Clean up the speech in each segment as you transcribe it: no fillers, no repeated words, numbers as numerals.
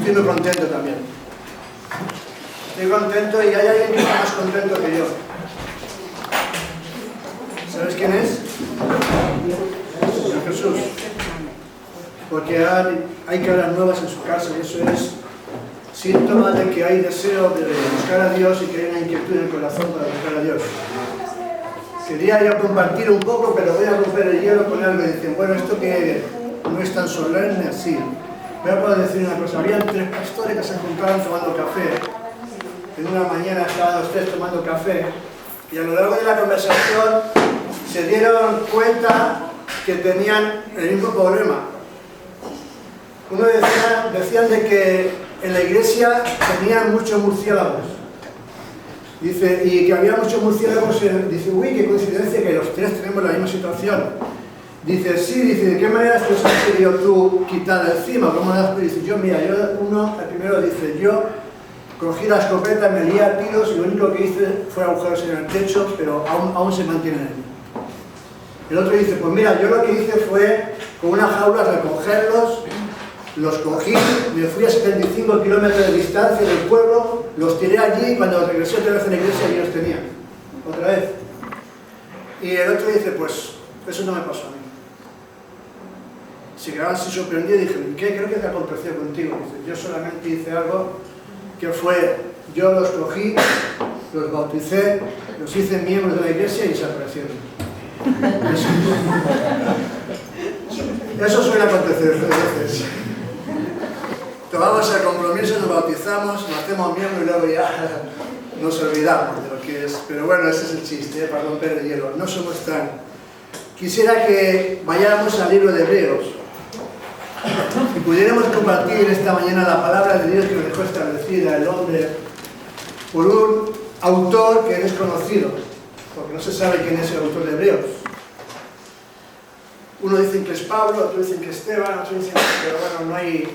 estoy muy contento también. Estoy contento y hay alguien que está más contento que yo. ¿Sabes quién es? Señor Jesús. Porque hay caras nuevas en su casa y eso es síntoma de que hay deseo de buscar a Dios y que hay una inquietud en el corazón para buscar a Dios. Quería yo compartir un poco, pero voy a romper el hielo con algo y dicen, bueno, esto que no es tan solemne así. Voy a poder decir una cosa, habían 3 pastores que se encontraban tomando café. En una mañana estaban los 3 tomando café y a lo largo de la conversación se dieron cuenta que tenían el mismo problema. Uno decían de que en la iglesia tenían muchos murciélagos. Dice, y que había muchos murciélagos, dice, uy, qué coincidencia que los 3 tenemos la misma situación. Dice, sí, dice, ¿de qué manera te los has querido tú quitar de encima? ¿Cómo lo has pedido? Dice, yo, mira, el primero dice, yo cogí la escopeta, me lié a tiros y lo único que hice fue agujeros en el techo, pero aún se mantienen ahí. El otro dice, pues mira, yo lo que hice fue con una jaula recogerlos, los cogí, me fui a 75 kilómetros de distancia del pueblo, los tiré allí y cuando regresé otra vez a la iglesia yo los tenía, otra vez. Y el otro dice, pues eso no me pasó a mí. Se quedaban así sorprendidos y dije, ¿qué creo que te aconteció contigo? Dice, yo solamente hice algo que fue, yo los cogí, los bauticé, los hice miembros de la iglesia y desaparecieron. Eso suele acontecer a veces. Tomamos el compromiso, nos bautizamos, nos hacemos miembros y luego ya nos olvidamos de lo que es. Pero bueno, ese es el chiste, para romper el hielo. No somos tan... Quisiera que vayáramos al libro de Hebreos y pudiéramos compartir esta mañana la palabra de Dios que nos dejó establecida el hombre por un autor que es desconocido, porque no se sabe quién es el autor de Hebreos. Uno dice que es Pablo, otro dice que es Esteban, otro dice que... Pero bueno, no hay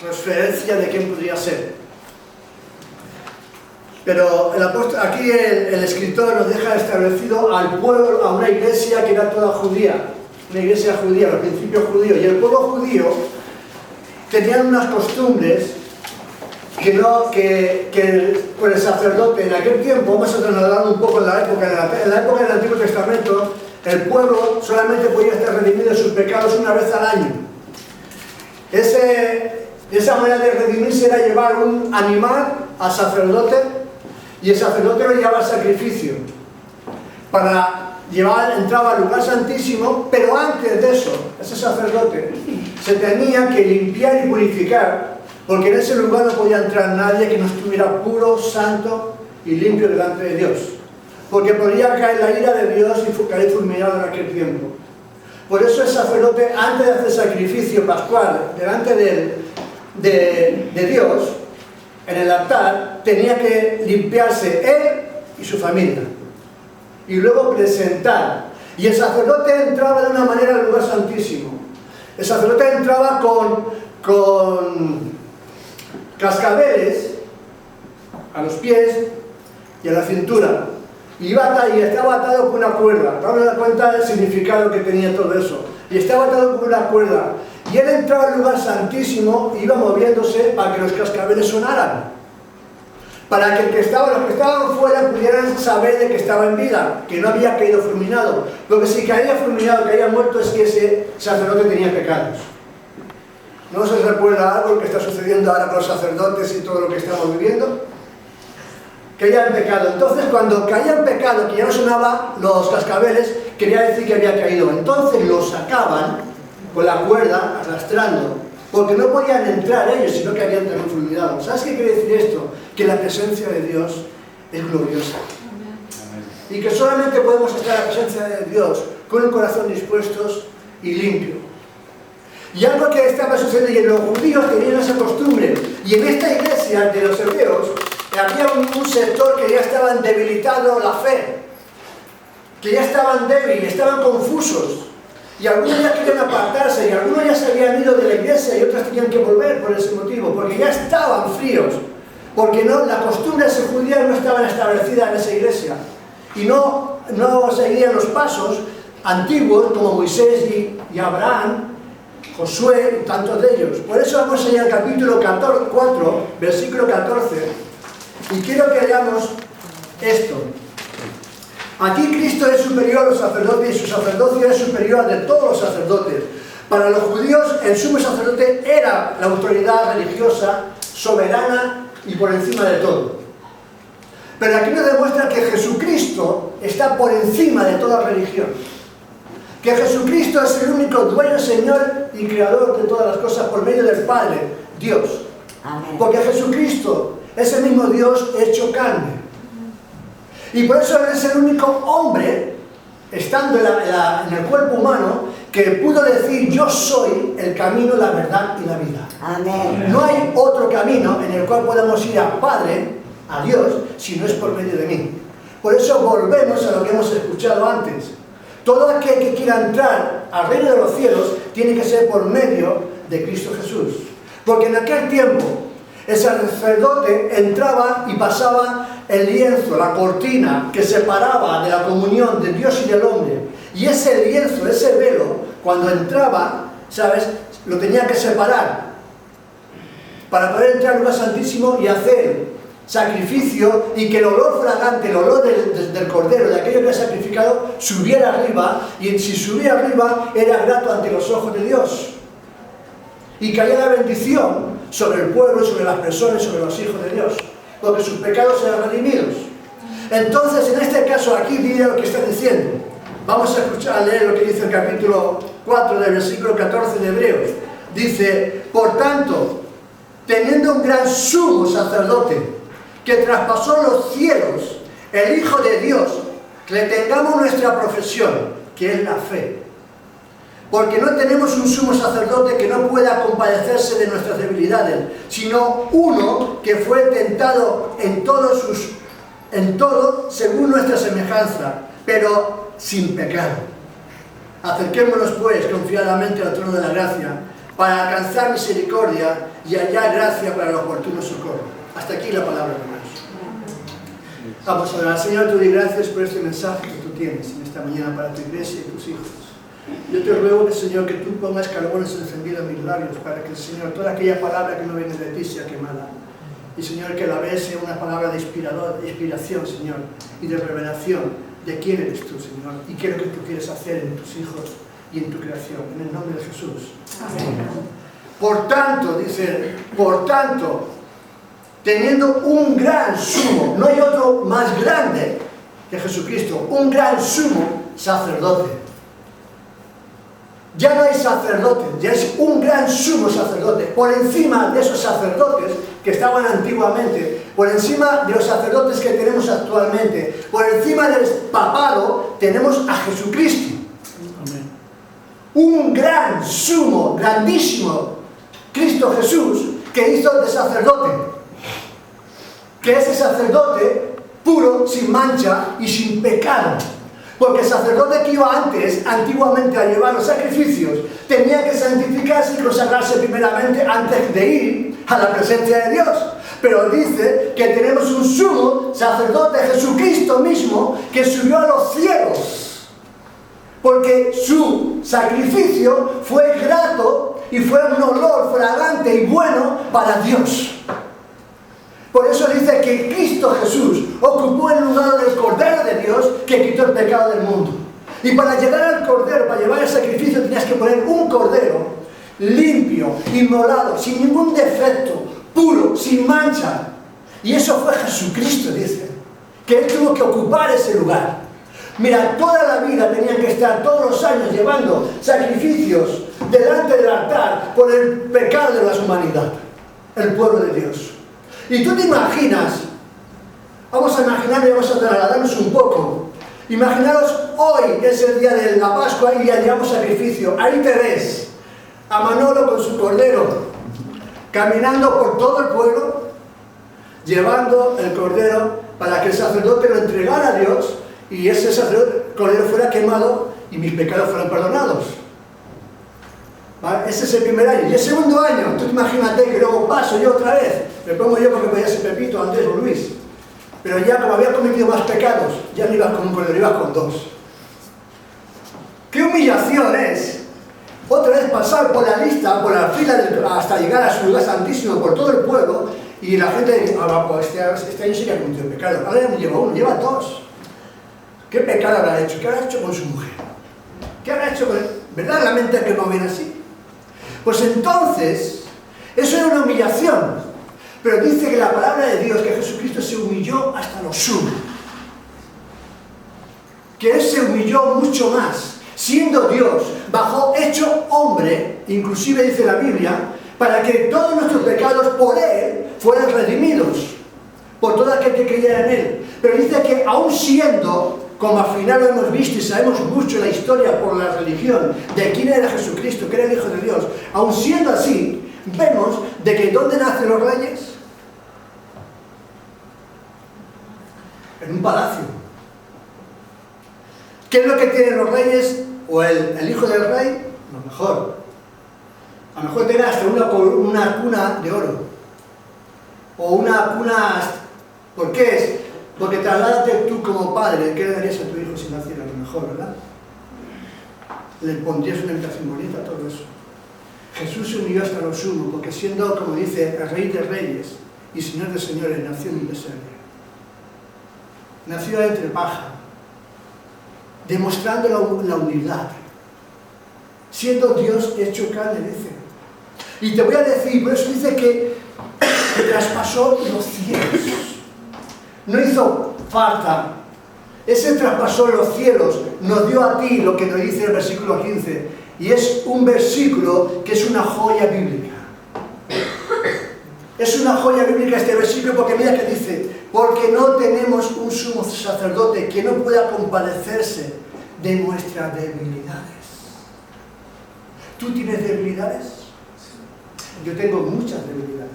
referencia de quién podría ser. Pero aquí el escritor nos deja establecido al pueblo, a una iglesia que era toda judía, una iglesia judía, los principios judíos, y el pueblo judío tenían unas costumbres que por el sacerdote en aquel tiempo, vamos a trasladarlo un poco en la época del Antiguo Testamento, el pueblo solamente podía estar redimido de sus pecados una vez al año. Esa manera de redimirse era llevar un animal al sacerdote y el sacerdote lo llevaba al sacrificio. Entraba al lugar santísimo, pero antes de eso, ese sacerdote se tenía que limpiar y purificar, porque en ese lugar no podía entrar nadie que no estuviera puro, santo y limpio delante de Dios. Porque podría caer la ira de Dios y caer fulminado en aquel tiempo. Por eso el sacerdote, antes de hacer sacrificio pascual delante de Dios, en el altar, tenía que limpiarse él y su familia. Y luego presentar. Y el sacerdote entraba de una manera al lugar santísimo. El sacerdote entraba con cascabeles a los pies y a la cintura. Y estaba atado con una cuerda. Vamos a dar cuenta del significado que tenía todo eso. Y estaba atado con una cuerda. Y él entraba al lugar santísimo e iba moviéndose para que los cascabeles sonaran. Para que los que estaban fuera pudieran saber de que estaba en vida, que no había caído fulminado. Porque si caía fulminado, caía muerto, es que ese sacerdote tenía pecados. ¿No se recuerda algo que está sucediendo ahora con los sacerdotes y todo lo que estamos viviendo? Caía en pecado. Entonces, cuando caía en pecado, que ya no sonaban los cascabeles, quería decir que había caído. Entonces lo sacaban con la cuerda, arrastrando, porque no podían entrar ellos, sino que habían también fulminado. ¿Sabes qué quiere decir esto? Que la presencia de Dios es gloriosa. Y que solamente podemos estar en la presencia de Dios con un corazón dispuestos y limpio. Y algo que estaba sucediendo, y los judíos tenían esa costumbre, y en esta iglesia de los hebreos, había un sector que ya estaban debilitando la fe, que ya estaban débiles, estaban confusos, y algunos ya querían apartarse, y algunos ya se habían ido de la iglesia, y otros tenían que volver por ese motivo, porque ya estaban fríos, porque la costumbre judía no estaba establecida en esa iglesia, y no seguían los pasos antiguos, como Moisés y Abraham, Josué y tantos de ellos. Por eso vamos a ir al capítulo 4, versículo 14, y quiero que veamos esto. Aquí Cristo es superior a los sacerdotes y su sacerdocio es superior al de todos los sacerdotes. Para los judíos el sumo sacerdote era la autoridad religiosa, soberana y por encima de todo. Pero aquí nos demuestra que Jesucristo está por encima de toda religión. Que Jesucristo es el único dueño, Señor y Creador de todas las cosas por medio del Padre, Dios. Amén. Porque Jesucristo es el mismo Dios hecho carne. Y por eso Él es el único hombre, estando en el cuerpo humano, que pudo decir: yo soy el camino, la verdad y la vida. Amén. No hay otro camino en el cual podamos ir al Padre, a Dios, si no es por medio de mí. Por eso volvemos a lo que hemos escuchado antes. Todo aquel que quiera entrar al reino de los cielos tiene que ser por medio de Cristo Jesús. Porque en aquel tiempo el sacerdote entraba y pasaba el lienzo, la cortina que separaba de la comunión de Dios y del hombre. Y ese lienzo, ese velo, cuando entraba, ¿sabes?, lo tenía que separar para poder entrar al lugar santísimo y hacer sacrificio, y que el olor fragante, el olor del cordero, de aquello que ha sacrificado, subiera arriba, y si subía arriba era grato ante los ojos de Dios, y caía la bendición sobre el pueblo, sobre las personas, sobre los hijos de Dios, porque sus pecados eran redimidos. Entonces, en este caso aquí, mira lo que está diciendo. Vamos a escuchar, a leer lo que dice el capítulo 4 del versículo 14 de Hebreos. Dice: por tanto, teniendo un gran sumo sacerdote que traspasó los cielos, el Hijo de Dios, que le tengamos nuestra profesión, que es la fe. Porque no tenemos un sumo sacerdote que no pueda compadecerse de nuestras debilidades, sino uno que fue tentado en todo según nuestra semejanza, pero sin pecado. Acerquémonos pues confiadamente al trono de la gracia, para alcanzar misericordia y hallar gracia para el oportuno socorro. Hasta aquí la palabra de Dios. Vamos a orar. Señor, te doy gracias por este mensaje que tú tienes en esta mañana para tu iglesia y tus hijos. Yo te ruego, Señor, que tú pongas carbones encendidos en mis labios, para que, Señor, toda aquella palabra que no viene de ti sea quemada. Y, Señor, que a la vez sea una palabra de inspiración, Señor, y de revelación de quién eres tú, Señor, y qué es lo que tú quieres hacer en tus hijos y en tu creación. En el nombre de Jesús. Amén. Por tanto, dice, por tanto, teniendo un gran sumo, no hay otro más grande que Jesucristo, un gran sumo sacerdote. Ya no hay sacerdotes, ya es un gran sumo sacerdote, por encima de esos sacerdotes que estaban antiguamente, por encima de los sacerdotes que tenemos actualmente, por encima del papado, tenemos a Jesucristo. Amén. Un gran sumo, grandísimo, Cristo Jesús, que hizo de sacerdote. Que ese sacerdote puro, sin mancha y sin pecado. Porque el sacerdote que iba antiguamente a llevar los sacrificios, tenía que santificarse y consagrarse primeramente antes de ir a la presencia de Dios. Pero dice que tenemos un sumo sacerdote, Jesucristo mismo, que subió a los cielos. Porque su sacrificio fue grato y fue un olor fragante y bueno para Dios. Por eso dice que Cristo Jesús ocupó el lugar del Cordero de Dios que quitó el pecado del mundo. Y para llegar al Cordero, para llevar el sacrificio, tenías que poner un Cordero limpio, inmolado, sin ningún defecto, puro, sin mancha. Y eso fue Jesucristo, dice, que Él tuvo que ocupar ese lugar. Mira, toda la vida tenían que estar todos los años llevando sacrificios delante del altar por el pecado de la humanidad, el pueblo de Dios. Y tú te imaginas, vamos a imaginar y vamos a trasladarnos un poco. Imaginaros, hoy es el día de la Pascua y ya llevamos sacrificio. Ahí te ves a Manolo con su cordero, caminando por todo el pueblo, llevando el cordero para que el sacerdote lo entregara a Dios y ese cordero fuera quemado y mis pecados fueran perdonados. ¿Vale? Ese es el primer año. Y el segundo año, tú imagínate que luego paso yo otra vez. Me pongo yo porque podía ser Pepito, Andrés o Luis. Pero ya como había cometido más pecados, ya no ibas con un cordero, ibas con dos. ¡Qué humillación es! otra vez pasar por la lista, por la fila, hasta llegar a su lugar santísimo, por todo el pueblo, y la gente dice, pues este año sí que ha cometido pecado. Ahora ya no lleva uno, lleva dos. ¿Qué pecado habrá hecho? ¿Qué habrá hecho con su mujer? ¿Qué habrá hecho con él? ¿Verdaderamente que no viene así? Pues entonces, eso era una humillación. Pero dice que la palabra de Dios, que Jesucristo se humilló hasta lo sumo. Que Él se humilló mucho más. Siendo Dios, bajó hecho hombre, inclusive dice la Biblia, para que todos nuestros pecados por Él fueran redimidos. Por todo aquel que creyera en Él. Pero dice que aún siendo, como al final lo hemos visto y sabemos mucho la historia por la religión, de quién era Jesucristo, que era el Hijo de Dios, aún siendo así, vemos de que ¿dónde nacen los reyes? En un palacio. ¿Qué es lo que tienen los reyes o el hijo del rey? Lo mejor. A lo mejor tiene hasta una cuna de oro. O una cuna... ¿Por qué es? Porque trasládate tú como padre, ¿qué le darías a tu hijo si naciera? Lo mejor, ¿verdad? Le pondrías una habitación bonita, todo eso. Jesús se humilló hasta lo sumo, porque siendo, como dice, el Rey de Reyes y Señor de Señores, nació en un pesebre. Nació entre paja, demostrando la humildad. Siendo Dios hecho carne, dice. Y te voy a decir, por eso dice que traspasó los cielos. No hizo falta. Ese traspasó los cielos, nos dio a ti lo que nos dice el versículo 15. Y es un versículo que es una joya bíblica. Es una joya bíblica este versículo porque mira que dice, porque no tenemos un sumo sacerdote que no pueda compadecerse de nuestras debilidades. ¿Tú tienes debilidades? Yo tengo muchas debilidades.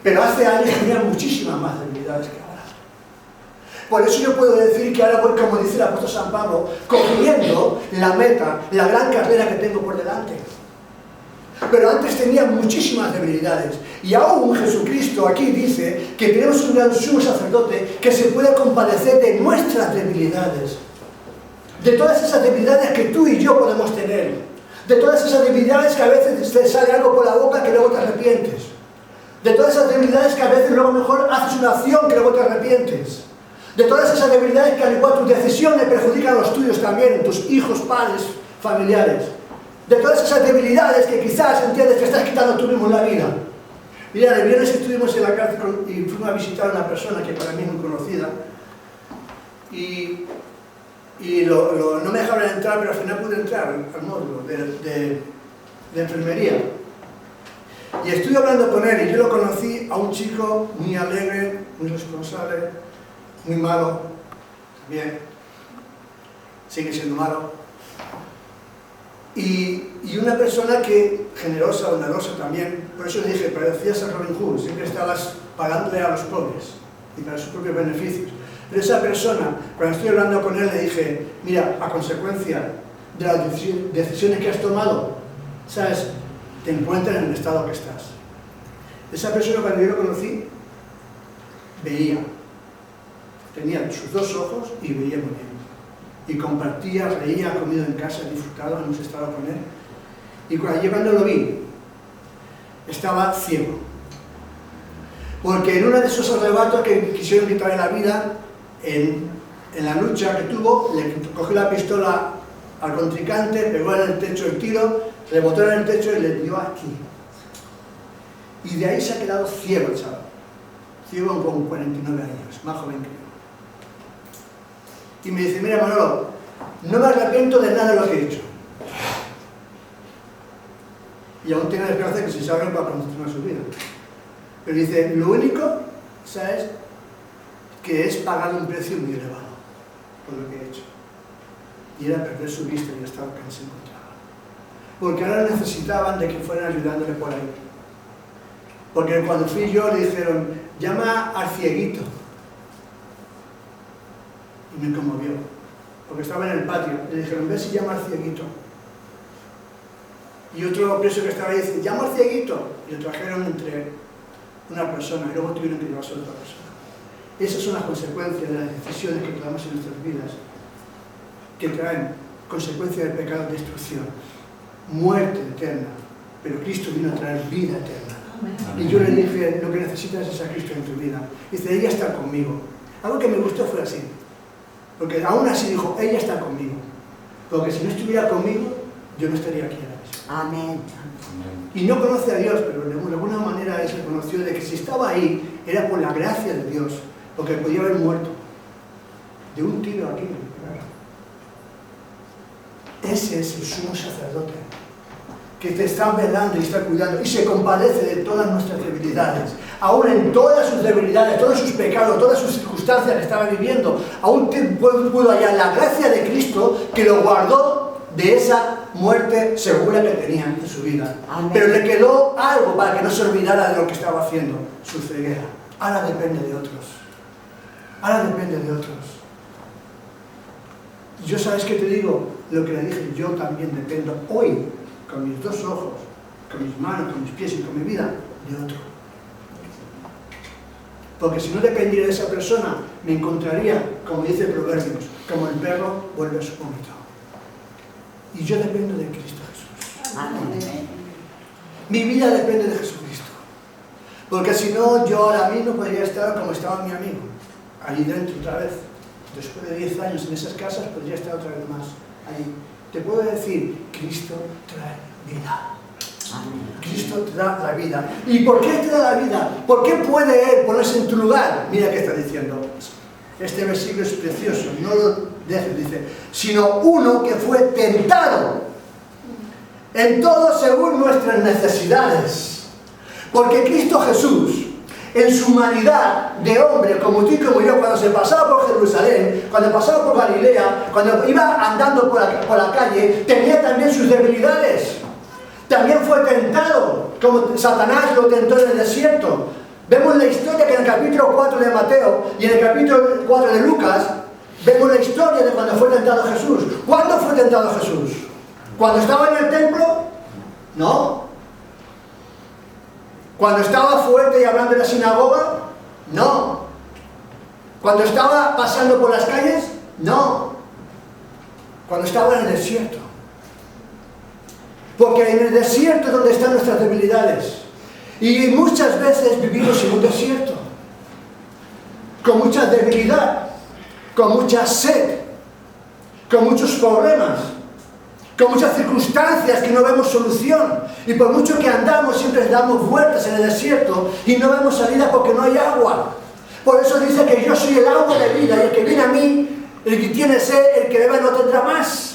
Pero hace años tenía muchísimas más debilidades que ahora. Por eso yo puedo decir que ahora voy, como dice el apóstol San Pablo, corriendo la meta, la gran carrera que tengo por delante. Pero antes tenía muchísimas debilidades. Y aún Jesucristo aquí dice que tenemos un gran sumo sacerdote que se puede compadecer de nuestras debilidades. De todas esas debilidades que tú y yo podemos tener. De todas esas debilidades que a veces te sale algo por la boca que luego te arrepientes. De todas esas debilidades que a veces luego mejor haces una acción que luego te arrepientes. De todas esas debilidades que al igual tus decisiones perjudican a los tuyos también, tus hijos, padres, familiares. De todas esas debilidades que quizás entiendes que estás quitando tú mismo la vida. Mira, el viernes estuvimos en la cárcel y fuimos a visitar a una persona que para mí es muy conocida. Y no me dejaron entrar, pero al final pude entrar al módulo de enfermería. Y estuve hablando con él y yo lo conocí a un chico muy alegre, muy responsable, muy malo, también, sigue siendo malo. Y una persona que, generosa, bondadosa también, por eso le dije, parecías a Robin Hood, siempre estabas pagándole a los pobres y para sus propios beneficios. Pero esa persona, cuando estoy hablando con él, le dije, mira, a consecuencia de las decisiones que has tomado, ¿sabes?, te encuentras en el estado que estás. Esa persona, cuando yo lo conocí, veía, tenía sus dos ojos y veía muy bien. Y compartía, reía, ha comido en casa, disfrutado, hemos estado con él. Y cuando lo vi, estaba ciego. Porque en uno de esos arrebatos que quisieron quitarle la vida, en la lucha que tuvo, le cogió la pistola al contrincante, pegó en el techo el tiro, rebotó en el techo y le dio aquí. Y de ahí se ha quedado ciego el chaval. Ciego con 49 años, más joven que yo. Y me dice, mira Manolo, no me arrepiento de nada de lo que he hecho. Y aún tiene la esperanza de que si se abren para continuar su vida. Pero dice, lo único, ¿sabes?, que es pagar un precio muy elevado por lo que he hecho. Y era perder su vista y el estado que se encontraba. Porque ahora necesitaban de que fueran ayudándole por ahí. Porque cuando fui yo le dijeron, llama al cieguito. Y me conmovió. Porque estaba en el patio. Le dijeron, ve si llama al cieguito. Y otro preso que estaba ahí dice, llama al cieguito. Y lo trajeron entre una persona y luego tuvieron que llevarse a otra persona. Esas son las consecuencias de las decisiones que tomamos en nuestras vidas, que traen consecuencia del pecado, destrucción, muerte eterna, pero Cristo vino a traer vida eterna. Y yo le dije, lo que necesitas es a Cristo en tu vida. Dice, ella está conmigo. Algo que me gustó fue así, porque aún así dijo, ella está conmigo, porque si no estuviera conmigo, yo no estaría aquí ahora mismo. Amén. Y no conoce a Dios, pero de alguna manera él se conoció de que si estaba ahí, era por la gracia de Dios, porque podía haber muerto de un tiro aquí. Ese es el sumo sacerdote, que te está velando y está cuidando, y se compadece de todas nuestras debilidades, aún en todas sus debilidades, todos sus pecados, todas sus circunstancias que estaba viviendo, aún pudo hallar la gracia de Cristo que lo guardó de esa muerte segura que tenía en su vida. Amén. Pero le quedó algo para que no se olvidara de lo que estaba haciendo, su ceguera. Ahora depende de otros. Ahora depende de otros. Y yo, ¿sabes qué te digo? Lo que le dije, yo también dependo hoy, con mis dos ojos, con mis manos, con mis pies y con mi vida, de otro. Porque si no dependiera de esa persona, me encontraría, como dice Proverbios, como el perro vuelve a su vómito. Y yo dependo de Cristo Jesús. Amén. Mi vida depende de Jesucristo. Porque si no, yo ahora mismo podría estar como estaba mi amigo, allí dentro otra vez. Después de 10 años en esas casas, podría estar otra vez más allí. Te puedo decir, Cristo trae vida. Cristo te da la vida. ¿Y por qué te da la vida? ¿Por qué puede Él ponerse en tu lugar? Mira qué está diciendo. Este versículo es precioso, no lo dejes, dice, sino uno que fue tentado en todo según nuestras necesidades. Porque Cristo Jesús, en su humanidad de hombre, como tú y como yo, cuando se pasaba por Jerusalén, cuando pasaba por Galilea, cuando iba andando por la calle, tenía también sus debilidades. También fue tentado, como Satanás lo tentó en el desierto. Vemos la historia que en el capítulo 4 de Mateo y en el capítulo 4 de Lucas, vemos la historia de cuando fue tentado Jesús. ¿Cuándo fue tentado Jesús? ¿Cuando estaba en el templo? No. ¿Cuando estaba fuerte y hablando en la sinagoga? No. ¿Cuando estaba paseando por las calles? No. Cuando estaba en el desierto. Porque en el desierto es donde están nuestras debilidades. Y muchas veces vivimos en un desierto, con mucha debilidad, con mucha sed, con muchos problemas, con muchas circunstancias que no vemos solución. Y por mucho que andamos, siempre damos vueltas en el desierto y no vemos salida porque no hay agua. Por eso dice que yo soy el agua de vida, y el que viene a mí, el que tiene sed, el que bebe no tendrá más.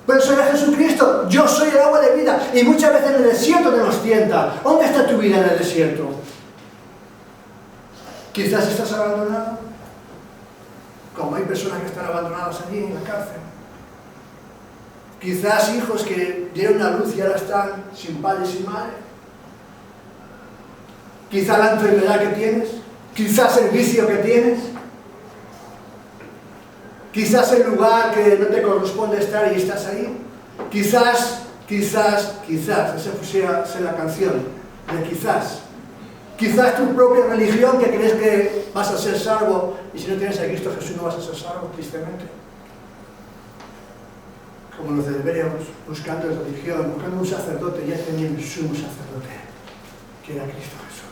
Por eso era Jesucristo, yo soy el agua de vida. Y muchas veces en el desierto te nos tienta. ¿Dónde está tu vida en el desierto? Quizás estás abandonado, como hay personas que están abandonadas allí en la cárcel. Quizás hijos que dieron la luz y ahora están sin padre y sin madre. Quizás la enfermedad que tienes, quizás el vicio que tienes. Quizás el lugar que no te corresponde estar y estás ahí. Quizás, esa pusiera ser la canción de quizás. Quizás tu propia religión que crees que vas a ser salvo y si no tienes a Cristo Jesús no vas a ser salvo, tristemente. Como los de Hebreos, buscando religión, buscando un sacerdote, ya tenían el sumo sacerdote, que era Cristo Jesús.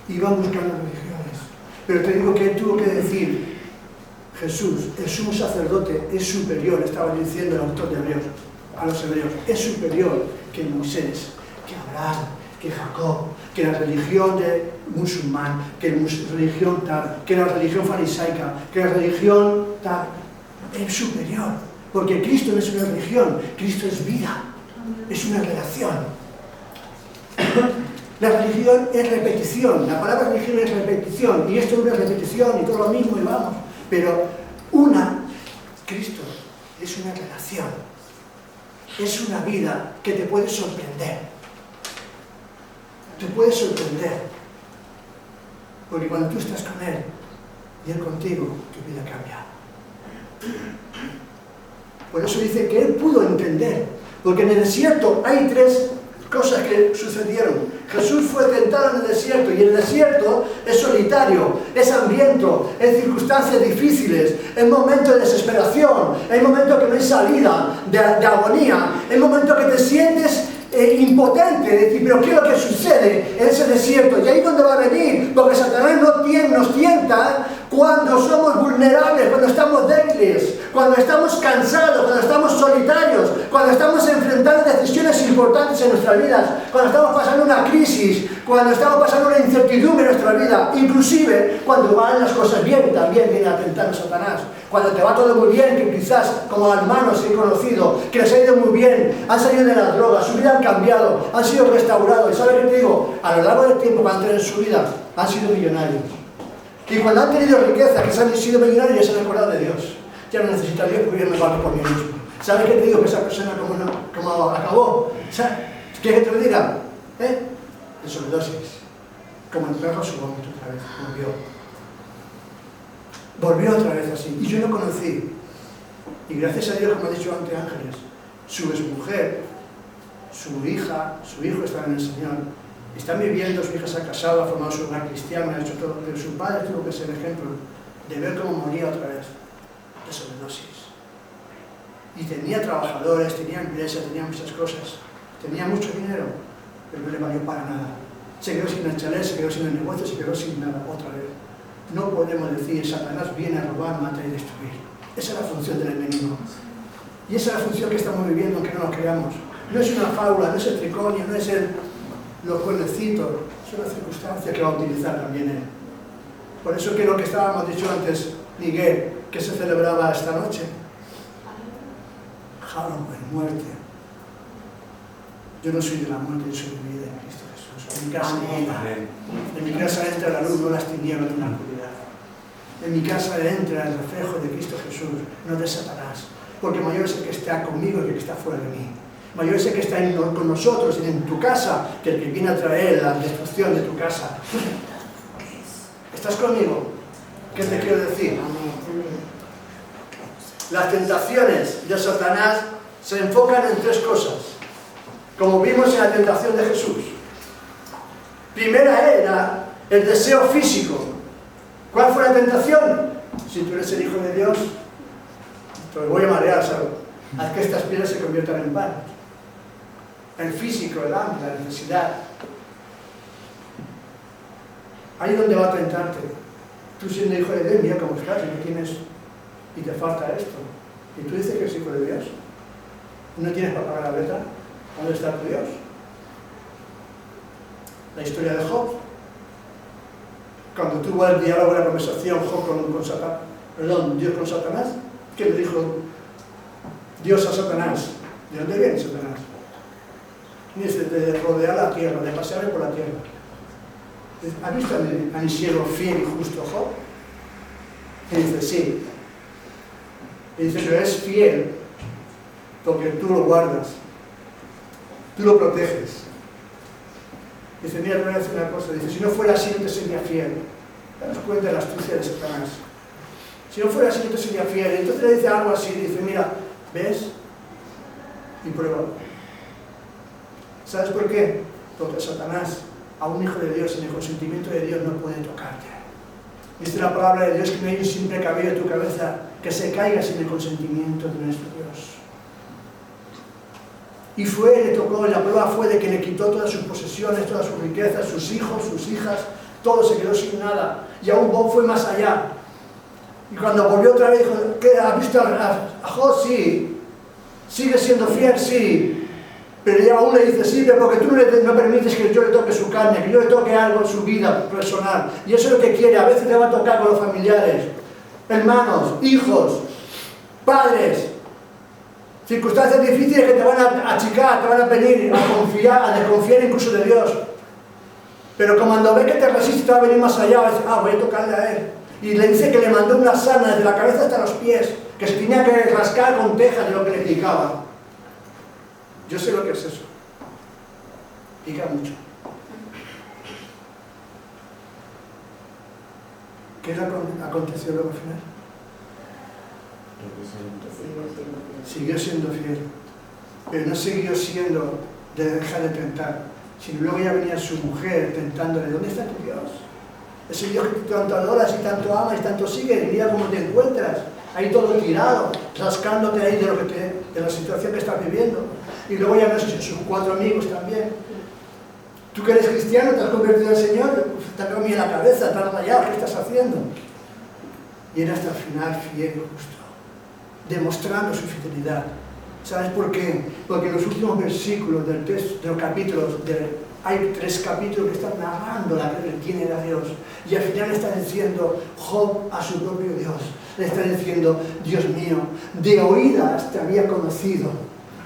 Iban buscando religiones, pero te digo que él tuvo que decir, Jesús, el sumo sacerdote, es superior, estaba diciendo el autor de Hebreos, a los hebreos, es superior que Moisés, que Abraham, que Jacob, que la religión de musulmán, que la religión tal, que la religión farisaica, que la religión tal, es superior, porque Cristo no es una religión, Cristo es vida, es una relación. La religión es repetición, la palabra religión es repetición, y esto es una repetición y todo lo mismo y vamos. Pero Cristo es una relación, es una vida que te puede sorprender. Te puede sorprender. Porque cuando tú estás con Él y Él contigo, tu vida cambia. Por eso dice que Él pudo entender. Porque en el desierto hay tres cosas que sucedieron. Jesús fue tentado en el desierto, y el desierto es solitario, es hambriento, es circunstancias difíciles, es momento de desesperación, es momento que no hay salida, de agonía, es momento que te sientes impotente, de decir, pero ¿qué es lo que sucede en ese desierto? Y ahí es donde va a venir, porque Satanás nos tienta cuando somos vulnerables, cuando estamos débiles, cuando estamos cansados, cuando estamos solitarios, cuando estamos enfrentando decisiones importantes en nuestras vidas, cuando estamos pasando una crisis, cuando estamos pasando una incertidumbre en nuestra vida, inclusive cuando van las cosas bien, también viene a tentar Satanás. Cuando te va todo muy bien, que quizás como hermanos he conocido, que les ha ido muy bien, han salido de las drogas, su vida han cambiado, han sido restaurados. ¿Y sabes qué te digo? A lo largo del tiempo, cuando han tenido su vida, han sido millonarios. Y cuando han tenido riqueza, que se han sido millonarios, ya se han acordado de Dios. Ya no necesita a Dios porque yo me valgo por mí mismo. ¿Sabes qué te digo? Que esa persona como acabó. ¿Sabes? ¿Quieres que te lo diga? De sobredosis. Como el perro su vómito otra vez. Volvió otra vez así. Y yo lo conocí. Y gracias a Dios, como ha dicho antes Ángeles, su exmujer, su hija, su hijo están en el Señor. Están viviendo, su hija se ha casado, ha formado su hogar cristiano, ha hecho todo. Pero su padre tuvo que ser ejemplo de ver cómo moría otra vez de sobredosis. Y tenía trabajadores, tenía empresa, tenía muchas cosas. Tenía mucho dinero, pero no le valió para nada. Se quedó sin el chalet, se quedó sin el negocio, se quedó sin nada otra vez. No podemos decir, Satanás viene a robar, matar y destruir. Esa es la función del enemigo. Y esa es la función que estamos viviendo, aunque no lo creamos. No es una fábula, no es el triconio, no es los cuernecitos. Es una circunstancia que va a utilizar también él. Por eso que lo que estábamos dicho antes, Miguel, que se celebraba esta noche. Halloween, muerte. Yo no soy de la muerte, yo soy de vida en Cristo Jesús. En mi casa en mi casa entra la luz, no las tinieblas de la oscuridad. En mi casa entra el reflejo de Cristo Jesús, no de Satanás. Porque mayor es el que está conmigo que el que está fuera de mí. Mayor es el que está con nosotros y en tu casa que el que viene a traer la destrucción de tu casa. ¿Estás conmigo? ¿Qué te quiero decir? Las tentaciones de Satanás se enfocan en tres cosas, como vimos en la tentación de Jesús. Primera era el deseo físico. ¿Cuál fue la tentación? Si tú eres el Hijo de Dios, te voy a marear, ¿sabes? Haz que estas piedras se conviertan en pan. El físico, el hambre, la necesidad. Ahí es donde va a tentarte. Tú siendo Hijo de Dios, mira cómo estás, y no tienes, y te falta esto. Y tú dices que eres Hijo de Dios. ¿No tienes para pagar la letra? ¿Dónde está tu Dios? La historia de Job. Cuando tuvo el diálogo, la conversación Job con Satanás, Dios con Satanás, ¿qué le dijo Dios a Satanás? ¿De dónde viene Satanás? Dice, de rodear la tierra, de pasear por la tierra. ¿Has visto a mi siervo fiel y justo Job? Y dice, sí. Y dice, pero es fiel porque tú lo guardas, tú lo proteges. Dice, mira, te voy a decir una cosa. Dice, si no fuera así, no te sería fiel. Danos cuenta de la astucia de Satanás. Si no fuera así, no te sería fiel. Entonces le dice algo así, dice, mira, ¿ves? Y pruébalo. ¿Sabes por qué? Porque Satanás, a un hijo de Dios, sin el consentimiento de Dios, no puede tocarte. Dice la palabra de Dios que no hay un simple cabello de tu cabeza que se caiga sin el consentimiento de nuestro Dios. Y le tocó, la prueba fue de que le quitó todas sus posesiones, todas sus riquezas, sus hijos, sus hijas, todo se quedó sin nada. Y aún Bob fue más allá. Y cuando volvió otra vez dijo, ¿qué? ¿Has visto a Job? Sí. ¿Sigue siendo fiel? Sí. Pero ya aún le dice, sí, pero porque tú no permites que yo le toque su carne, que yo le toque algo en su vida personal. Y eso es lo que quiere. A veces te va a tocar con los familiares, hermanos, hijos, padres. Circunstancias difíciles que te van a achicar, te van a venir a desconfiar incluso de Dios. Pero cuando ve que te resiste, te va a venir más allá, va a decir, voy a tocarle a él. Y le dice que le mandó una sarna desde la cabeza hasta los pies, que se tenía que rascar con tejas de lo que le picaba. Yo sé lo que es eso. Pica mucho. ¿Qué le aconteció luego al final? Siguió siendo fiel, pero no siguió siendo de dejar de tentar, sino luego ya venía su mujer tentándole, ¿dónde está tu Dios? Ese Dios que tú tanto adoras y tanto amas y tanto sigues, mira cómo te encuentras, ahí todo tirado, rascándote ahí de la situación que estás viviendo. Y luego ya ves sus 4 amigos también. Tú que eres cristiano, te has convertido en el Señor, te ha comido la cabeza, te has rayado, ¿qué estás haciendo? Y era hasta el final fiel y justo, demostrando su fidelidad. ¿Sabes por qué? Porque en los últimos versículos de los capítulos, hay 3 capítulos que están narrando quién era Dios. Y al final está diciendo Job a su propio Dios. Le está diciendo, Dios mío, de oídas te había conocido,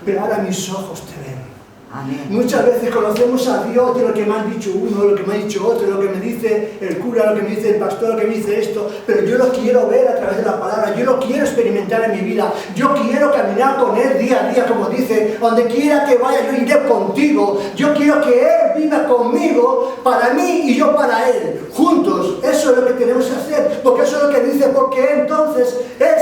pero ahora mis ojos te ven. Amén. Muchas veces conocemos a Dios de lo que me han dicho uno, lo que me ha dicho otro, lo que me dice el cura, lo que me dice el pastor, lo que me dice esto, pero yo lo quiero ver a través de la palabra, yo lo quiero experimentar en mi vida, yo quiero caminar con Él día a día, como dice, donde quiera que vaya yo iré contigo, yo quiero que Él viva conmigo, para mí y yo para Él, juntos. Eso es lo que tenemos que hacer, porque eso es lo que dice, porque entonces Él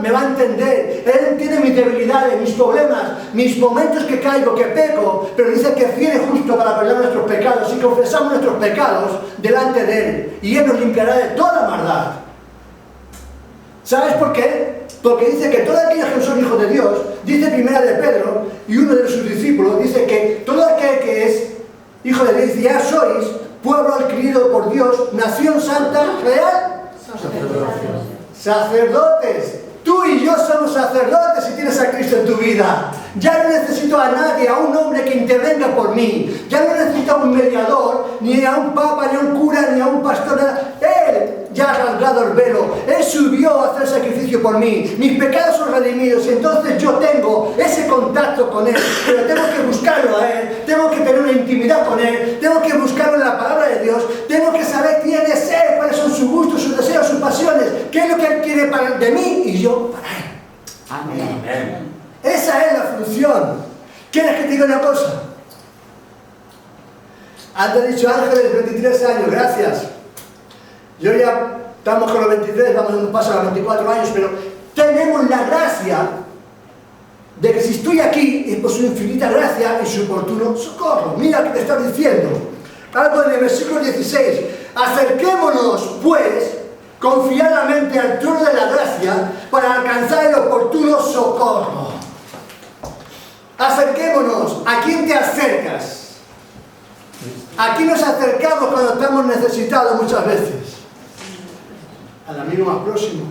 me va a entender, Él entiende mis debilidades, mis problemas, mis momentos que caigo, que peco, pero dice que fiel y justo para perdonar nuestros pecados, y confesamos nuestros pecados delante de Él, y Él nos limpiará de toda maldad. ¿Sabes por qué? Porque dice que todos aquellos que son hijos de Dios, dice primera de Pedro, y uno de sus discípulos, dice que todo aquel que es hijo de Dios, ya sois pueblo adquirido por Dios, nación santa, real, sacerdotes. Tú y yo somos sacerdotes si tienes a Cristo en tu vida. Ya no necesito a nadie, a un hombre que intervenga por mí. Ya no necesito a un mediador, ni a un papa, ni a un cura, ni a un pastor. Él ya ha rasgado el velo. Él subió a hacer sacrificio por mí. Mis pecados son redimidos y entonces yo tengo ese contacto con Él. Pero tengo que buscarlo a Él. Tengo que tener una intimidad con Él. Tengo que buscarlo en la palabra de Dios. Tengo que saber quién es Él, cuáles son sus gustos, sus deseos, sus pasiones. Qué es lo que Él quiere de mí y yo para Él. Amén. Amén. Esa es la función. ¿Quieres que te diga una cosa? Antes he dicho Ángeles, 23 años, gracias. Yo ya estamos con los 23, vamos dando un paso a los 24 años, pero tenemos la gracia de que si estoy aquí es por su infinita gracia y su oportuno socorro. Mira que te está diciendo. Algo en el versículo 16. Acerquémonos, pues, confiadamente al trono de la gracia para alcanzar el oportuno socorro. Acerquémonos. ¿A quién te acercas? ¿A quién nos acercamos cuando estamos necesitados muchas veces? Al amigo más próximo,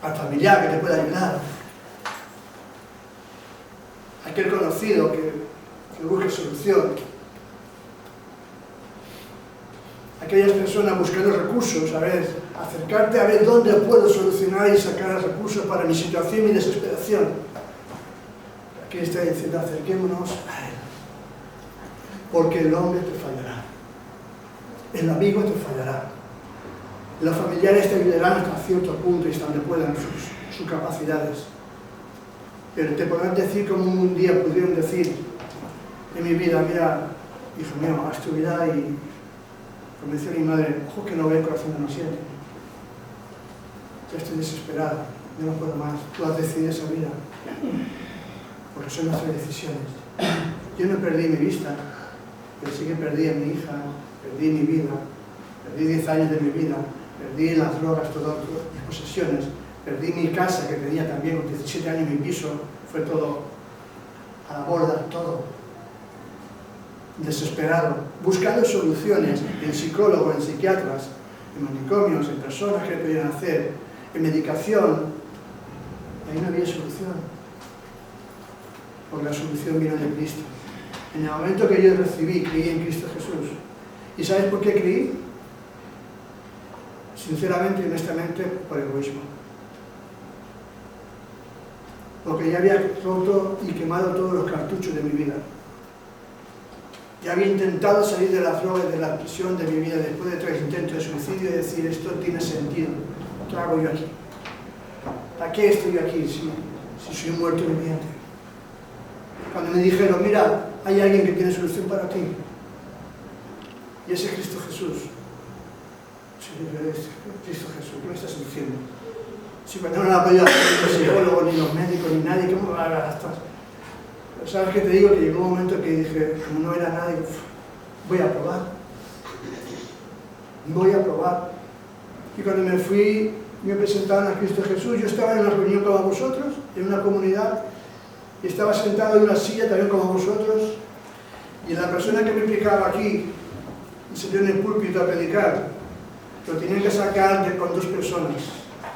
al familiar que te pueda ayudar, a aquel conocido que busque solución, aquellas personas buscando recursos, a ver, acercarte a ver dónde puedo solucionar y sacar recursos para mi situación y mi desesperación. Aquí está diciendo, acerquémonos a Él, porque el hombre te fallará, el amigo te fallará, los familiares te ayudarán hasta cierto punto y hasta donde puedan sus capacidades, pero te podrán decir como un día pudieron decir en mi vida, mira, hijo mío, haz tu vida y como decía mi madre, ojo que no ve, corazón no siente. Yo estoy desesperado, yo no puedo más, tú has decidido esa vida, porque son nuestras decisiones. Yo no perdí mi vista, pero sí que perdí a mi hija, perdí mi vida, perdí 10 años de mi vida, perdí en las drogas todas mis posesiones, perdí mi casa que tenía también con 17 años, mi piso, fue todo a la borda, todo. Desesperado, buscando soluciones en psicólogos, en psiquiatras, en manicomios, en personas que podían hacer, en medicación. Ahí no había solución, porque la solución vino de Cristo. En el momento que yo recibí, creí en Cristo Jesús. ¿Y sabes por qué creí? Sinceramente y honestamente, por egoísmo. Porque ya había roto y quemado todos los cartuchos de mi vida. Ya había intentado salir de las drogas, de la prisión de mi vida después de 3 intentos de suicidio y decir, esto tiene sentido. ¿Qué hago yo aquí? ¿Para qué estoy aquí si soy un muerto viviente? Cuando me dijeron, mira, hay alguien que tiene solución para ti. Y ese es Cristo Jesús. Sí, es Cristo Jesús. ¿Qué me estás diciendo? Si cuando no lo ha podido hacer ni los psicólogos, ni los médicos, ni nadie, ¿cómo va a gastar? Pero ¿sabes qué te digo? Que llegó un momento que dije, como no era nadie, voy a probar. Voy a probar. Y cuando me fui, me presentaron a Cristo Jesús. Yo estaba en una reunión como vosotros, en una comunidad, y estaba sentado en una silla también como vosotros, y la persona que me predicaba aquí, y se dio en el púlpito a predicar, lo tenían que sacar con 2 personas.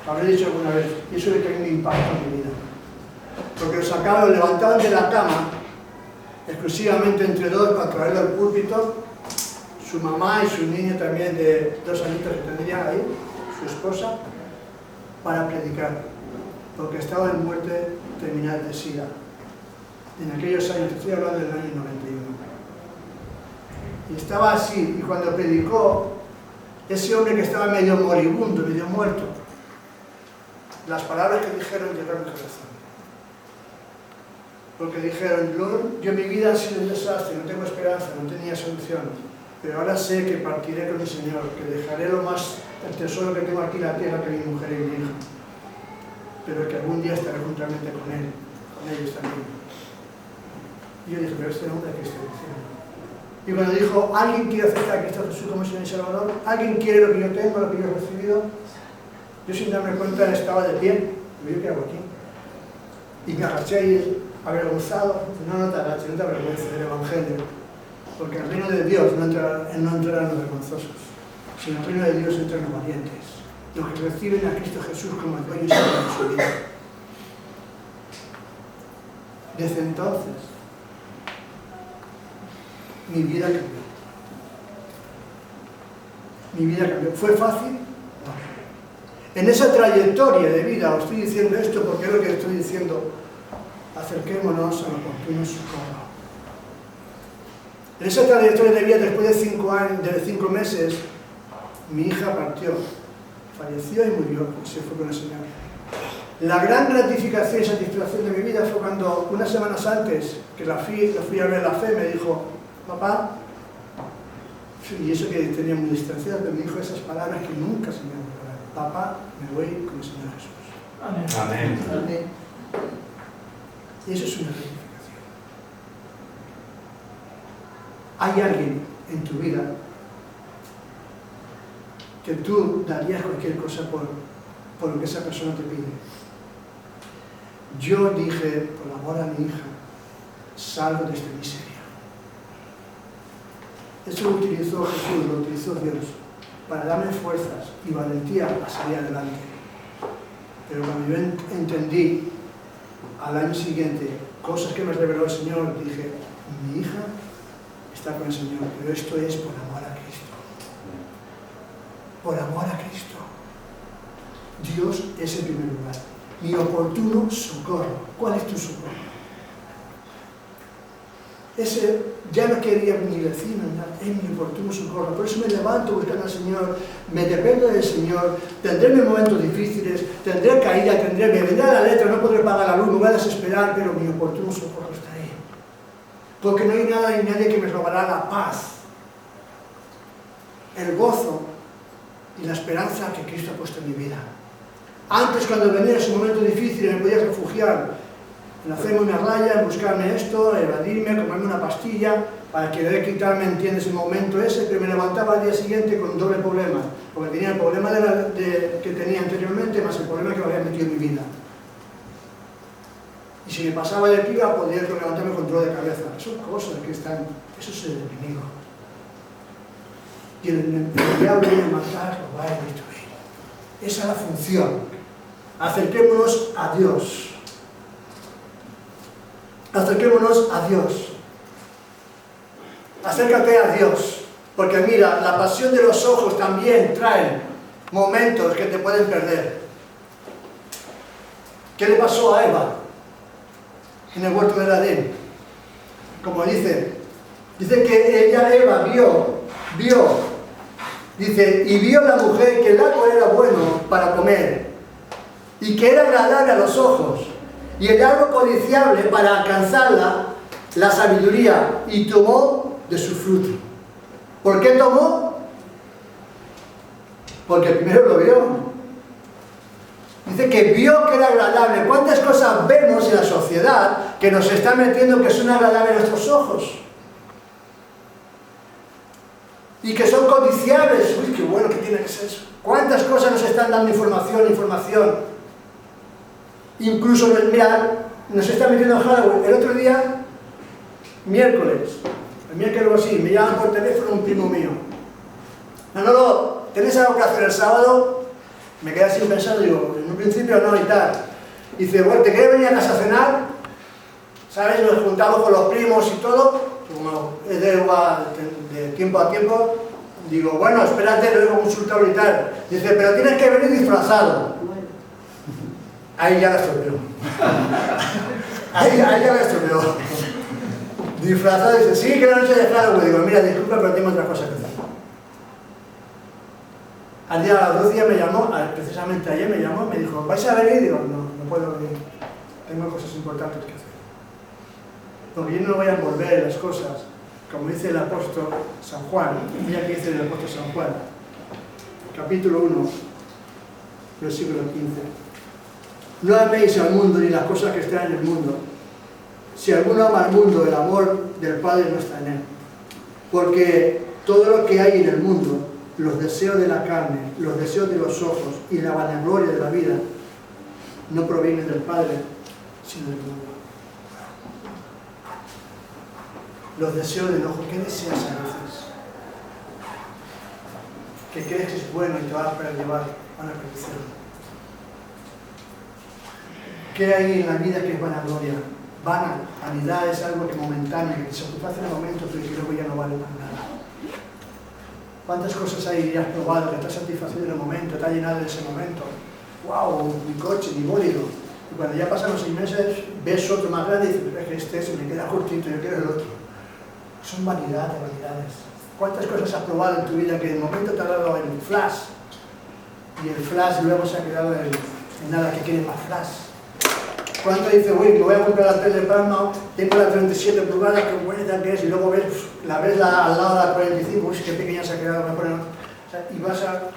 Lo habré dicho alguna vez, y eso le trae un impacto en mi vida. Porque lo sacaban, lo levantaban de la cama, exclusivamente entre 2 para traerlo al púlpito, su mamá y su niño también de 2 añitos que tendría ahí, su esposa, para predicar, porque estaba en muerte terminal de SIDA. En aquellos años, te estoy hablando del año 91. Y estaba así, y cuando predicó, ese hombre que estaba medio moribundo, medio muerto, las palabras que dijeron llegaron al corazón. Porque dijeron, yo mi vida ha sido un desastre, no tengo esperanza, no tenía solución, pero ahora sé que partiré con mi Señor, que dejaré el tesoro que tengo aquí en la tierra, que mi mujer y mi hija, pero que algún día estaré juntamente con él, con ellos también. Y yo dije, pero este hombre, ¿qué estoy diciendo? Y cuando dijo, ¿alguien quiere aceptar a Cristo Jesús como Señor y Salvador? ¿Alguien quiere lo que yo tengo, lo que yo he recibido? Yo sin darme cuenta estaba de pie, y yo, ¿qué hago aquí? Y me agaché ahí, avergonzado. No te agaches, no te avergüences del Evangelio, porque el reino de Dios no entrarán los vergonzosos, sino el reino de Dios entran los valientes, los que reciben a Cristo Jesús como el dueño y Señor de su vida. Desde entonces, mi vida cambió. Mi vida cambió. ¿Fue fácil? No. En esa trayectoria de vida, os estoy diciendo esto porque es lo que estoy diciendo, acerquémonos al oportuno socorro. En esa trayectoria de vida, después de 5 años, de 5 meses, mi hija partió, falleció y murió, y se fue con el Señor. La gran gratificación y satisfacción de mi vida fue cuando, unas semanas antes, que la fui a ver la fe, me dijo, papá, y eso que tenía muy distanciado, pero me dijo esas palabras que nunca se me han olvidado. Papá, me voy con el Señor Jesús. Amén. Amén. Amén. Y eso es una gratificación. Hay alguien en tu vida que tú darías cualquier cosa por lo que esa persona te pide. Yo dije, por amor a mi hija, salgo de esta miseria. Eso lo utilizó Jesús, lo utilizó Dios, para darme fuerzas y valentía a salir adelante. Pero cuando yo entendí, al año siguiente, cosas que me reveló el Señor, dije, mi hija está con el Señor, pero esto es por amor a Cristo. Por amor a Cristo. Dios es el primer lugar. Mi oportuno socorro. ¿Cuál es tu socorro? Ese ya no quería mi vecino, es mi oportuno socorro. Por eso me levanto buscando al Señor, me dependo del Señor, tendré mis momentos difíciles, tendré caída, me vendrá la letra, no podré pagar la luz, me voy a desesperar, pero mi oportuno socorro está ahí. Porque no hay nada ni nadie que me robará la paz, el gozo y la esperanza que Cristo ha puesto en mi vida. Antes, cuando venía ese momento difícil, me podía refugiar en hacerme una raya, en buscarme esto, evadirme, comerme una pastilla, para querer quitarme, entiendes, el momento ese, pero me levantaba al día siguiente con un doble problema, porque tenía el problema que tenía anteriormente, más el problema que me había metido en mi vida. Y si me pasaba de piba, podía levantarme con dolor de cabeza. Son cosas que están, eso es el enemigo. Y el diablo viene a matar, robar y destruir. Esa es la función. Acerquémonos a Dios. Acerquémonos a Dios. Acércate a Dios. Porque mira, la pasión de los ojos también trae momentos que te pueden perder. ¿Qué le pasó a Eva en el huerto del Edén? Como dice que ella, Eva, vio, dice, y vio la mujer que el árbol era bueno para comer, y que era agradable a los ojos, y el árbol codiciable para alcanzarla, la sabiduría, y tomó de su fruto. ¿Por qué tomó? Porque primero lo vio. Dice que vio que era agradable. ¿Cuántas cosas vemos en la sociedad que nos están metiendo que son agradables a nuestros ojos? Y que son codiciables. Uy, qué bueno que tiene que ser eso. ¿Cuántas cosas nos están dando información? Incluso, mira, nos están metiendo en Halloween. El otro día, miércoles o así, me llaman por teléfono un primo mío. No, ¿tenés algo que hacer el sábado? Me quedé así pensando, digo, en un principio no y tal. Dice, bueno, ¿te quieres venir a casa a cenar? ¿Sabes? Nos juntamos con los primos y todo. Como es de tiempo a tiempo. Digo, bueno, espérate, luego consultarlo y tal. Dice, pero tienes que venir disfrazado. Ahí ya la estropeó. Ahí ya la estropeó. Disfrazado, dice, sí, que la noche de Halloween. Digo, mira, disculpa, pero tengo otra cosa que hacer. Al día a las 2 días me llamó, precisamente ayer me llamó, me dijo, ¿vais a venir? Digo, no puedo venir. Tengo cosas importantes que hacer. Porque yo no voy a envolver las cosas, como dice el apóstol San Juan. Mira que dice el apóstol San Juan, capítulo 1, versículo 15. No améis al mundo ni las cosas que están en el mundo. Si alguno ama al mundo, el amor del Padre no está en él. Porque todo lo que hay en el mundo, los deseos de la carne, los deseos de los ojos y la vanagloria de la vida, no provienen del Padre, sino del mundo. Los deseos del ojo, ¿qué deseas a veces? Que crees que es bueno y te va a llevar a una perdición. ¿Qué hay en la vida que es vanagloria? Vanidad es algo que momentáneo, que te satisface en el momento, pero que luego ya no vale para nada. ¿Cuántas cosas hay que has probado, que te has satisfacido en el momento, te ha llenado en ese momento? ¡Wow! Mi coche, mi bólido. Y cuando ya pasan los 6 meses, ves otro más grande y dices, es que este se me queda cortito, yo quiero el otro. Son vanidades. ¿Cuántas cosas has probado en tu vida que de momento te ha dado el flash? Y el flash luego se ha quedado en nada, que quiere más flash. ¿Cuánto dice, uy, me voy a comprar la tele de Palma, tengo la 37 pulgadas, qué bonita que es, y luego la ves al lado de la 45, uy, qué pequeña se ha quedado, me ponen... O sea,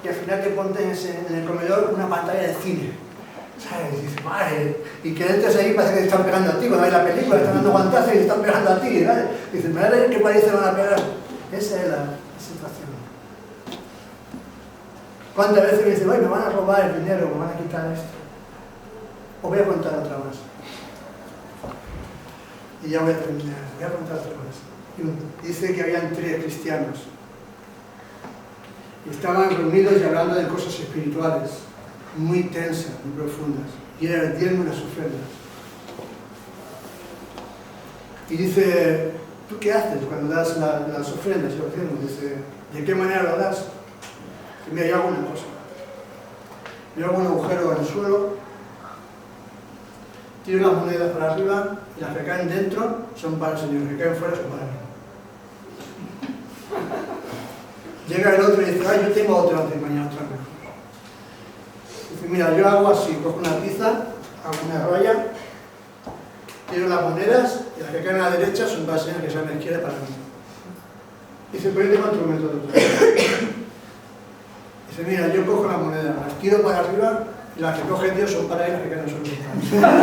y al final te pones en el comedor una pantalla de cine. ¿Sabes? Y dices, madre, y que entres ahí parece que te están pegando a ti, cuando hay la película, te están dando guantazos y te están pegando a ti, ¿vale? Y dices, madre, ¿qué parece que van a pegar? Esa es la situación. ¿Cuántas veces me dicen, oye, me van a robar el dinero, me van a quitar esto? Os voy a contar otra más. Y ya voy a terminar, voy a contar otra más. Dice que habían 3 cristianos. Y estaban reunidos y hablando de cosas espirituales, muy tensas, muy profundas. Y era el diezmo y las ofrendas. Y dice, ¿tú qué haces cuando das las ofrendas y los diezmos? Dice, ¿de qué manera lo das? Y mira, yo hago una cosa. Yo hago un agujero en el suelo, tiro las monedas para arriba y las que caen dentro son para el Señor, las que caen fuera son para mí. Llega el otro y dice, ay, yo tengo otra mañana, otra mejor. Dice, mira, yo hago así, cojo una tiza, hago una raya, tiro las monedas y las que caen a la derecha son para el Señor, que son a la izquierda para mí. Dice, pero yo tengo otro método. Dice, mira, yo cojo las monedas, las tiro para arriba y las que coge Dios son para él, las que caen son para mí.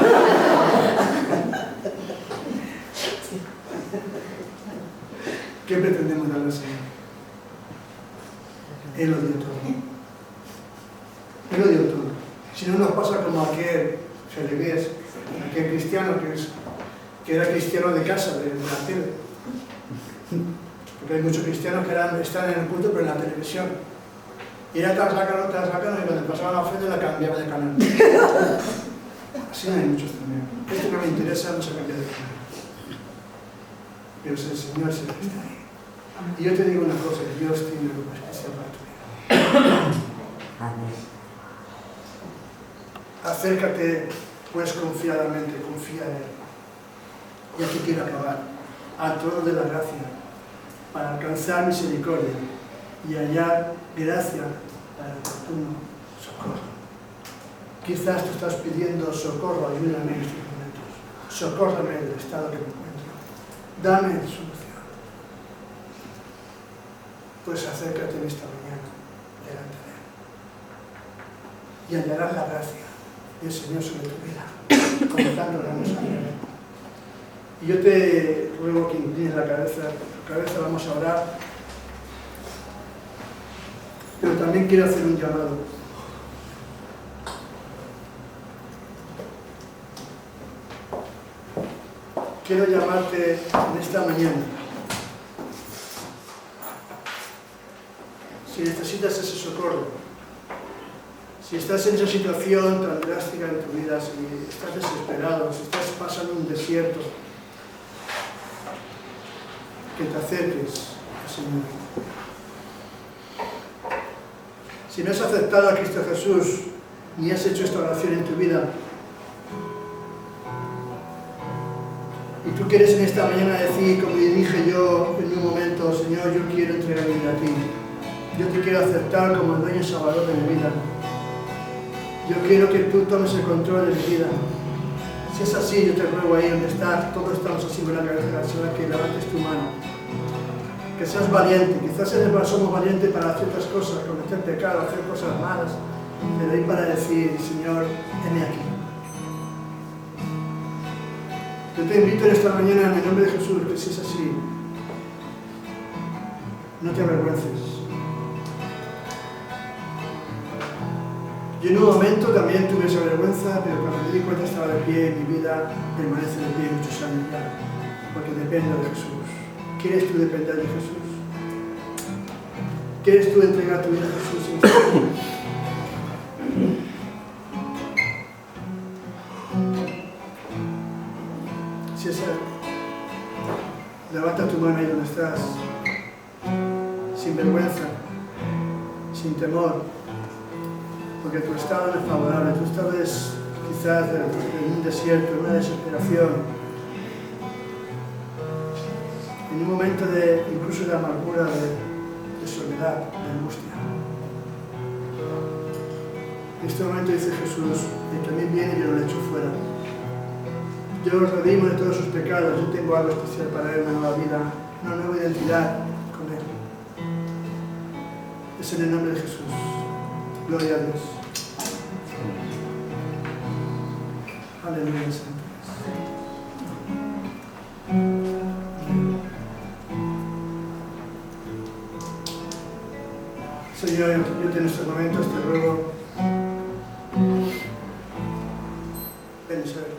¿Qué pretendemos darle al Señor? Él lo dio todo. Él lo dio todo. Si no nos pasa como aquel feliz, aquel cristiano que era cristiano de casa, de la tele. Porque hay muchos cristianos que están en el culto pero en la televisión. Y era tras la cano, y cuando pasaban la ofrenda la cambiaba de canal. Así hay muchos también. Esto que me interesa no se cambia de canal. Pero es el Señor se está ahí. Y yo te digo una cosa, Dios tiene algo especial para tu vida. Acércate pues confiadamente, confía en Él. Y aquí quiero acabar. Al trono de la gracia, para alcanzar misericordia y hallar gracia para el oportuno socorro. Quizás tú estás pidiendo socorro, ayúdame en estos momentos. Socórrame del estado que me encuentro. Dame solución. Pues acércate en esta mañana delante de Él y hallarás la gracia y el Señor sobre tu vida, como tanto lo hemos hablado. Y yo te ruego que inclines la cabeza, vamos a orar, pero también quiero hacer un llamado. Quiero llamarte en esta mañana. Si necesitas ese socorro, si estás en esa situación tan drástica en tu vida, si estás desesperado, si estás pasando un desierto, que te acerques al Señor. Si no has aceptado a Cristo Jesús, ni has hecho esta oración en tu vida, y tú quieres en esta mañana decir, como dije yo en un momento, Señor, yo quiero entregar mi vida a ti. Yo te quiero aceptar como el dueño y salvador de mi vida. Yo quiero que tú tomes el control de mi vida. Si es así, yo te ruego ahí donde estás, todos estamos así con la cabeza, Señor, que levantes tu mano. Que seas valiente. Quizás somos valientes para ciertas cosas, cometer pecado, hacer cosas malas, pero ahí para decir, Señor, heme aquí. Yo te invito en esta mañana, en el nombre de Jesús, que si es así, no te avergüences. Yo en un momento también tuve esa vergüenza, pero cuando me di cuenta estaba de pie, mi vida permanece de pie muchos años ya, porque dependo de Jesús. ¿Quieres tú depender de Jesús? ¿Quieres tú entregar tu vida a Jesús? Si es Él, levanta tu mano ahí donde estás, sin vergüenza, sin temor, porque tu estado no es favorable, tu estado es quizás en un desierto, en una desesperación, en un momento incluso de amargura, de soledad, de angustia. En este momento dice Jesús, el que a mí viene yo lo echo fuera. Yo lo redimo de todos sus pecados, yo tengo algo especial para él, una nueva vida, una nueva identidad con él. Es en el nombre de Jesús. Gloria a Dios. Aleluya, Señor. Señor, yo en estos momentos te ruego, ven, Señor.